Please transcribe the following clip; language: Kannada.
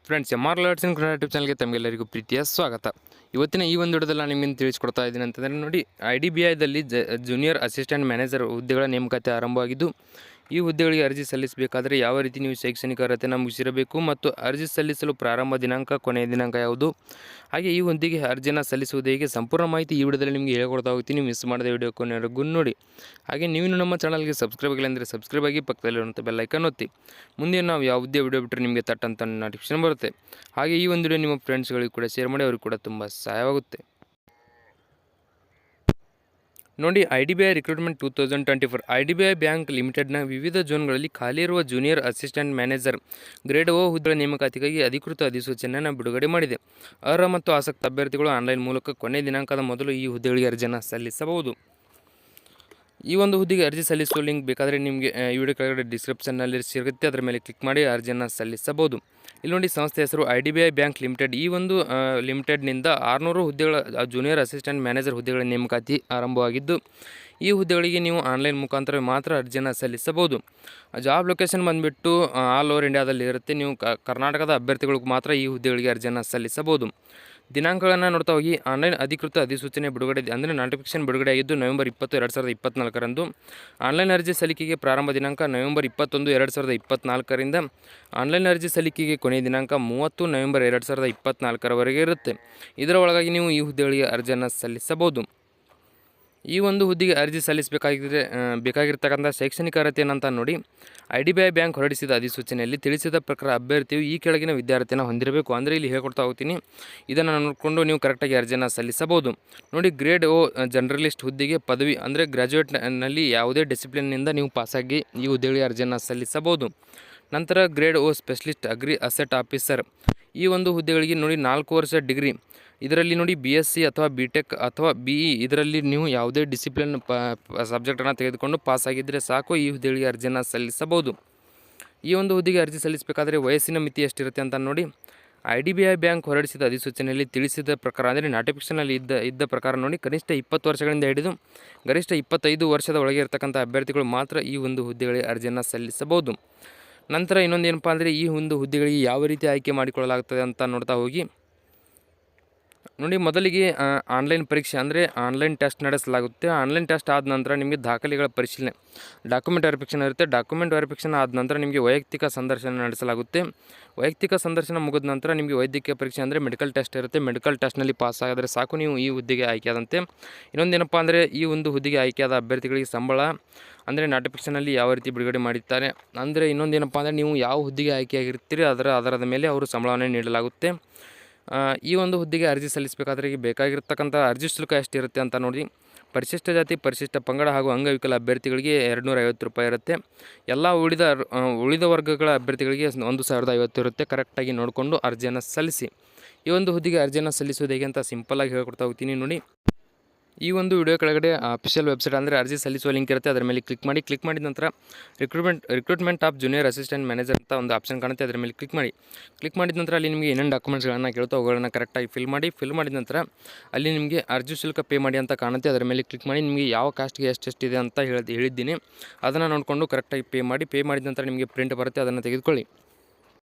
ಫ್ರೆಂಡ್ಸ್, MR Alerts ಇನ್ ಕನ್ನಡ ಯೂಟ್ಯೂಬ್ ಚಾನಲ್ಗೆ ತಮಗೆಲ್ಲರಿಗೂ ಪ್ರೀತಿಯ ಸ್ವಾಗತ. ಇವತ್ತಿನ ಈ ಒಂದು ವಿಡಿಯೋದಲ್ಲಿ ನಾನು ನಿಮಗೆ ತಿಳಿಸ್ಕೊಡ್ತಾ ಇದ್ದೀನಿ ಅಂತಂದರೆ ನೋಡಿ, IDBIದಲ್ಲಿ ಜೂನಿಯರ್ ಅಸಿಸ್ಟೆಂಟ್ ಮ್ಯಾನೇಜರ್ ಹುದ್ದೆಗಳ ನೇಮಕಾತಿ ಆರಂಭವಾಗಿದ್ದು, ಈ ಹುದ್ದೆಗಳಿಗೆ ಅರ್ಜಿ ಸಲ್ಲಿಸಬೇಕಾದರೆ ಯಾವ ರೀತಿ ನೀವು ಶೈಕ್ಷಣಿಕ ಅರ್ಹತೆಯನ್ನು ಮುಗಿಸಿರಬೇಕು ಮತ್ತು ಅರ್ಜಿ ಸಲ್ಲಿಸಲು ಪ್ರಾರಂಭ ದಿನಾಂಕ, ಕೊನೆಯ ದಿನಾಂಕ ಯಾವುದು, ಹಾಗೆ ಈ ಹುದ್ದೆಗೆ ಅರ್ಜಿಯನ್ನು ಸಲ್ಲಿಸುವುದು ಹೇಗೆ, ಸಂಪೂರ್ಣ ಮಾಹಿತಿ ಈ ವಿಡಿಯೋದಲ್ಲಿ ನಿಮಗೆ ಹೇಳ್ಕೊಡ್ತಾ ಹೋಗ್ತೀನಿ. ಮಿಸ್ ಮಾಡದೆ ವಿಡಿಯೋ ಕೊನೆವರೆಗೂ ನೋಡಿ. ಹಾಗೆ ನೀವು ನಮ್ಮ ಚಾನಲ್ಗೆ ಸಬ್ಸ್ಕ್ರೈಬ್ ಆಗಿಲ್ಲ ಅಂದರೆ ಸಬ್ಸ್ಕ್ರೈಬ್ ಆಗಿ, ಪಕ್ಕದಲ್ಲಿರುವಂಥ ಬೆಲ್ ಐಕಾನ್ ಒತ್ತಿ. ಮುಂದೆ ನಾವು ಯಾವುದೇ ವಿಡಿಯೋ ಬಿಟ್ಟರೆ ನಿಮಗೆ ತಟ್ಟಂತ ನೋಟಿಫಿಕೇಶನ್ ಬರುತ್ತೆ. ಹಾಗೆ ಈ ಒಂದು ವಿಡಿಯೋ ನಿಮ್ಮ ಫ್ರೆಂಡ್ಸ್ಗಳಿಗೆ ಕೂಡ ಶೇರ್ ಮಾಡಿ, ಅವ್ರಿಗೆ ಕೂಡ ತುಂಬ ಸಹಾಯವಾಗುತ್ತೆ. ನೋಡಿ, IDBI ರಿಕ್ರೂಟ್ಮೆಂಟ್ 2024 IDBI ಬ್ಯಾಂಕ್ ಲಿಮಿಟೆಡ್ನ ವಿವಿಧ ಝೋನ್ಗಳಲ್ಲಿ ಖಾಲಿ ಇರುವ junior assistant manager grade O ಹುದ್ದೆಗಳ ನೇಮಕಾತಿಗಾಗಿ ಅಧಿಕೃತ ಅಧಿಸೂಚನೆಯನ್ನು ಬಿಡುಗಡೆ ಮಾಡಿದೆ. ಅರ್ಹ ಮತ್ತು ಆಸಕ್ತ ಅಭ್ಯರ್ಥಿಗಳು ಆನ್ಲೈನ್ ಮೂಲಕ ಕೊನೆಯ ದಿನಾಂಕದ ಮೊದಲು ಈ ಹುದ್ದೆಗಳಿಗೆ ಅರ್ಜಿಯನ್ನು ಸಲ್ಲಿಸಬಹುದು. ಈ ಒಂದು ಹುದ್ದೆಗೆ ಅರ್ಜಿ ಸಲ್ಲಿಸುವ ಲಿಂಕ್ ಬೇಕಾದರೆ ನಿಮಗೆ ಈ ವಿಡಿಯೋ ಕೆಳಗಡೆ ಡಿಸ್ಕ್ರಿಪ್ಷನ್ನಲ್ಲಿ ಸಿಗುತ್ತೆ, ಅದರ ಮೇಲೆ ಕ್ಲಿಕ್ ಮಾಡಿ ಅರ್ಜಿಯನ್ನು ಸಲ್ಲಿಸಬಹುದು. ಇಲ್ಲಿ ನೋಡಿ, ಸಂಸ್ಥೆ ಹೆಸರು IDBI ಬ್ಯಾಂಕ್ ಲಿಮಿಟೆಡ್. ಈ ಒಂದು ಲಿಮಿಟೆಡ್ನಿಂದ 600 ಹುದ್ದೆಗಳ ಜೂನಿಯರ್ ಅಸಿಸ್ಟೆಂಟ್ ಮ್ಯಾನೇಜರ್ ಹುದ್ದೆಗಳ ನೇಮಕಾತಿ ಆರಂಭವಾಗಿದ್ದು, ಈ ಹುದ್ದೆಗಳಿಗೆ ನೀವು ಆನ್ಲೈನ್ ಮುಖಾಂತರ ಮಾತ್ರ ಅರ್ಜಿಯನ್ನು ಸಲ್ಲಿಸಬಹುದು. ಜಾಬ್ ಲೊಕೇಶನ್ ಬಂದುಬಿಟ್ಟು ಆಲ್ ಓವರ್ ಇಂಡಿಯಾದಲ್ಲಿ ಇರುತ್ತೆ. ನೀವು ಕರ್ನಾಟಕದ ಅಭ್ಯರ್ಥಿಗಳಿಗೆ ಮಾತ್ರ ಈ ಹುದ್ದೆಗಳಿಗೆ ಅರ್ಜಿಯನ್ನು ಸಲ್ಲಿಸಬಹುದು. ದಿನಾಂಕಗಳನ್ನು ನೋಡ್ತಾ ಹೋಗಿ, ಆನ್ಲೈನ್ ಅಧಿಕೃತ ಅಧಿಸೂಚನೆ ಬಿಡುಗಡೆ ಅಂದರೆ ನೋಟಿಫಿಕೇಶನ್ ಬಿಡುಗಡೆ ಆಗಿದ್ದು November 20, 2024ರಂದು. ಆನ್ಲೈನ್ ಅರ್ಜಿ ಸಲ್ಲಿಕೆಗೆ ಪ್ರಾರಂಭ ದಿನಾಂಕ November 21, 2024ರಿಂದ. ಆನ್ಲೈನ್ ಅರ್ಜಿ ಸಲ್ಲಿಕೆಗೆ ಕೊನೆಯ ದಿನಾಂಕ 30 November 2024ರವರೆಗೆ ಇರುತ್ತೆ. ಇದರ ಒಳಗಾಗಿ ನೀವು ಈ ಹುದ್ದೆಗಳಿಗೆ ಅರ್ಜಿಯನ್ನು ಸಲ್ಲಿಸಬಹುದು. ಈ ಒಂದು ಹುದ್ದೆಗೆ ಅರ್ಜಿ ಬೇಕಾಗಿರ್ತಕ್ಕಂಥ ಶೈಕ್ಷಣಿಕ ಅರ್ಹತೆ ಏನಂತ ನೋಡಿ, IDBI ಬ್ಯಾಂಕ್ ಹೊರಡಿಸಿದ ಅಧಿಸೂಚನೆಯಲ್ಲಿ ತಿಳಿಸಿದ ಪ್ರಕಾರ ಅಭ್ಯರ್ಥಿಯು ಈ ಕೆಳಗಿನ ವಿದ್ಯಾರ್ಥಿಯನ್ನು ಹೊಂದಿರಬೇಕು. ಅಂದರೆ ಇಲ್ಲಿ ಹೇಳ್ಕೊಡ್ತಾ ಹೋಗ್ತೀನಿ, ಇದನ್ನು ನೋಡಿಕೊಂಡು ನೀವು ಕರೆಕ್ಟಾಗಿ ಅರ್ಜಿಯನ್ನು ಸಲ್ಲಿಸಬಹುದು. ನೋಡಿ, ಗ್ರೇಡ್ O ಜರ್ನಲಿಸ್ಟ್ ಹುದ್ದೆಗೆ ಪದವಿ ಅಂದರೆ ಗ್ರ್ಯಾಜುಯೇಟ್ನಲ್ಲಿ ಯಾವುದೇ ಡಿಸಿಪ್ಲಿನ್ನಿಂದ ನೀವು ಪಾಸಾಗಿ ಈ ಹುದ್ದೆಗಳಿಗೆ ಅರ್ಜಿಯನ್ನು ಸಲ್ಲಿಸಬಹುದು. ನಂತರ grade O specialist agri asset officer, ಈ ಒಂದು ಹುದ್ದೆಗಳಿಗೆ ನೋಡಿ 4 ವರ್ಷ ಡಿಗ್ರಿ, ಇದರಲ್ಲಿ ನೋಡಿ BSc ಅಥವಾ BTech ಅಥವಾ BE ಇದರಲ್ಲಿ ನೀವು ಯಾವುದೇ ಡಿಸಿಪ್ಲಿನ್ ಸಬ್ಜೆಕ್ಟನ್ನು ತೆಗೆದುಕೊಂಡು ಪಾಸಾಗಿದ್ದರೆ ಸಾಕು, ಈ ಹುದ್ದೆಗಳಿಗೆ ಅರ್ಜಿಯನ್ನು ಸಲ್ಲಿಸಬಹುದು. ಈ ಒಂದು ಹುದ್ದೆಗೆ ಅರ್ಜಿ ಸಲ್ಲಿಸಬೇಕಾದರೆ ವಯಸ್ಸಿನ ಮಿತಿ ಎಷ್ಟಿರುತ್ತೆ ಅಂತ ನೋಡಿ, IDBI ಬ್ಯಾಂಕ್ ಹೊರಡಿಸಿದ ಅಧಿಸೂಚನೆಯಲ್ಲಿ ತಿಳಿಸಿದ ಪ್ರಕಾರ ಅಂದರೆ ನೋಟಿಫಿಕೇಷನಲ್ಲಿ ಇದ್ದ ಪ್ರಕಾರ ನೋಡಿ, ಕನಿಷ್ಠ 20 ವರ್ಷಗಳಿಂದ ಹಿಡಿದು ಗರಿಷ್ಠ 25 ವರ್ಷದ ಒಳಗೆ ಇರತಕ್ಕಂಥ ಅಭ್ಯರ್ಥಿಗಳು ಮಾತ್ರ ಈ ಒಂದು ಹುದ್ದೆಗಳಿಗೆ ಅರ್ಜಿಯನ್ನು ಸಲ್ಲಿಸಬಹುದು. ನಂತರ ಇನ್ನೊಂದು ಏನಪ್ಪ ಅಂದರೆ, ಈ ಒಂದು ಹುದ್ದೆಗಳಿಗೆ ಯಾವ ರೀತಿ ಆಯ್ಕೆ ಮಾಡಿಕೊಳ್ಳಲಾಗ್ತದೆ ಅಂತ ನೋಡ್ತಾ ಹೋಗಿ, ನೋಡಿ, ಮೊದಲಿಗೆ ಆನ್ಲೈನ್ ಪರೀಕ್ಷೆ ಅಂದರೆ ಆನ್ಲೈನ್ ಟೆಸ್ಟ್ ನಡೆಸಲಾಗುತ್ತೆ. ಆನ್ಲೈನ್ ಟೆಸ್ಟ್ ಆದ ನಂತರ ನಿಮಗೆ ದಾಖಲೆಗಳ ಪರಿಶೀಲನೆ, ಡಾಕ್ಯುಮೆಂಟ್ ವೆರಿಫಿಕೇಷನ್ ಇರುತ್ತೆ. ಡಾಕ್ಯುಮೆಂಟ್ ವೆರಿಫಿಕೇಷನ್ ಆದ ನಂತರ ನಿಮಗೆ ವೈಯಕ್ತಿಕ ಸಂದರ್ಶನ ನಡೆಸಲಾಗುತ್ತೆ. ವೈಯಕ್ತಿಕ ಸಂದರ್ಶನ ಮುಗಿದ ನಂತರ ನಿಮಗೆ ವೈದ್ಯಕೀಯ ಪರೀಕ್ಷೆ ಅಂದರೆ ಮೆಡಿಕಲ್ ಟೆಸ್ಟ್ ಇರುತ್ತೆ. ಮೆಡಿಕಲ್ ಟೆಸ್ಟ್ನಲ್ಲಿ ಪಾಸ್ ಆಗಿದ್ರೆ ಸಾಕು, ನೀವು ಈ ಹುದ್ದೆಗೆ ಆಯ್ಕೆಯಾದಂತೆ. ಇನ್ನೊಂದೇನಪ್ಪ ಅಂದರೆ, ಈ ಒಂದು ಹುದ್ದೆಗೆ ಆಯ್ಕೆಯಾದ ಅಭ್ಯರ್ಥಿಗಳಿಗೆ ಸಂಬಳ ಅಂದರೆ ನೋಟಿಫಿಕೇಷನಲ್ಲಿ ಯಾವ ರೀತಿ ಬಿಡುಗಡೆ ಮಾಡಿರ್ತಾರೆ ಅಂದರೆ, ಇನ್ನೊಂದೇನಪ್ಪ ಅಂದರೆ, ನೀವು ಯಾವ ಹುದ್ದೆಗೆ ಆಯ್ಕೆಯಾಗಿರ್ತೀರಿ ಅದರದ ಮೇಲೆ ಅವರು ಸಂಬಳವನ್ನು ನೀಡಲಾಗುತ್ತೆ. ಈ ಒಂದು ಹುದ್ದೆಗೆ ಅರ್ಜಿ ಸಲ್ಲಿಸಬೇಕಾದ್ರೆ ಬೇಕಾಗಿರ್ತಕ್ಕಂಥ ಅರ್ಜಿ ಶುಲ್ಕ ಎಷ್ಟಿರುತ್ತೆ ಅಂತ ನೋಡಿ, ಪರಿಶಿಷ್ಟ ಜಾತಿ, ಪರಿಶಿಷ್ಟ ಪಂಗಡ ಹಾಗೂ ಅಂಗವಿಕಲ ಅಭ್ಯರ್ಥಿಗಳಿಗೆ 250 ರೂಪಾಯಿ ಇರುತ್ತೆ. ಎಲ್ಲ ಉಳಿದ ವರ್ಗಗಳ ಅಭ್ಯರ್ಥಿಗಳಿಗೆ 1050 ಇರುತ್ತೆ. ಕರೆಕ್ಟಾಗಿ ನೋಡಿಕೊಂಡು ಅರ್ಜಿಯನ್ನು ಸಲ್ಲಿಸಿ. ಈ ಒಂದು ಹುದ್ದೆಗೆ ಅರ್ಜಿಯನ್ನು ಸಲ್ಲಿಸೋದು ಹೇಗೆ ಅಂತ ಸಿಂಪಲ್ಲಾಗಿ ಹೇಳ್ಕೊಡ್ತಾ ಹೋಗ್ತೀನಿ ನೋಡಿ. ಈ ಒಂದು ವಿಡಿಯೋ ಕೆಳಗಡೆ ಅಫಿಷಿಯಲ್ ವೆಬ್ಸೈಟ್ ಅಂದರೆ ಅರ್ಜಿ ಸಲ್ಲಿಸುವ ಲಿಂಕ್ ಇರುತ್ತೆ, ಅದರ ಮೇಲೆ ಕ್ಲಿಕ್ ಮಾಡಿದ ನಂತರ recruitment of junior assistant manager ಅಂತ ಒಂದು ಆಪ್ಷನ್ ಕಾಣುತ್ತೆ, ಅದರ ಮೇಲೆ ಕ್ಲಿಕ್ ಮಾಡಿದ ನಂತರ ಅಲ್ಲಿ ನಿಮಗೆ ಏನೇನು ಡಾಕ್ಯುಮೆಂಟ್ಸ್ಗಳನ್ನು ಕೇಳ್ತಾ ಅವುಗಳನ್ನು ಕರೆಕ್ಟಾಗಿ ಫಿಲ್ ಮಾಡಿದ ನಂತರ ಅಲ್ಲಿ ನಿಮಗೆ ಅರ್ಜಿ ಶುಲ್ಕ ಪೇ ಮಾಡಿ ಅಂತ ಕಾಣುತ್ತೆ, ಅದರ ಮೇಲೆ ಕ್ಲಿಕ್ ಮಾಡಿ ನಿಮಗೆ ಯಾವ ಕಾಸ್ಟ್ಗೆ ಎಷ್ಟೆಷ್ಟಿದೆ ಅಂತ ಹೇಳಿದ್ದೀನಿ, ಅದನ್ನು ನೋಡಿಕೊಂಡು ಕರೆಕ್ಟಾಗಿ ಪೇ ಮಾಡಿದ ನಂತರ ನಿಮಗೆ ಪ್ರಿಂಟ್ ಬರುತ್ತೆ, ಅದನ್ನು ತೆಗೆದುಕೊಳ್ಳಿ.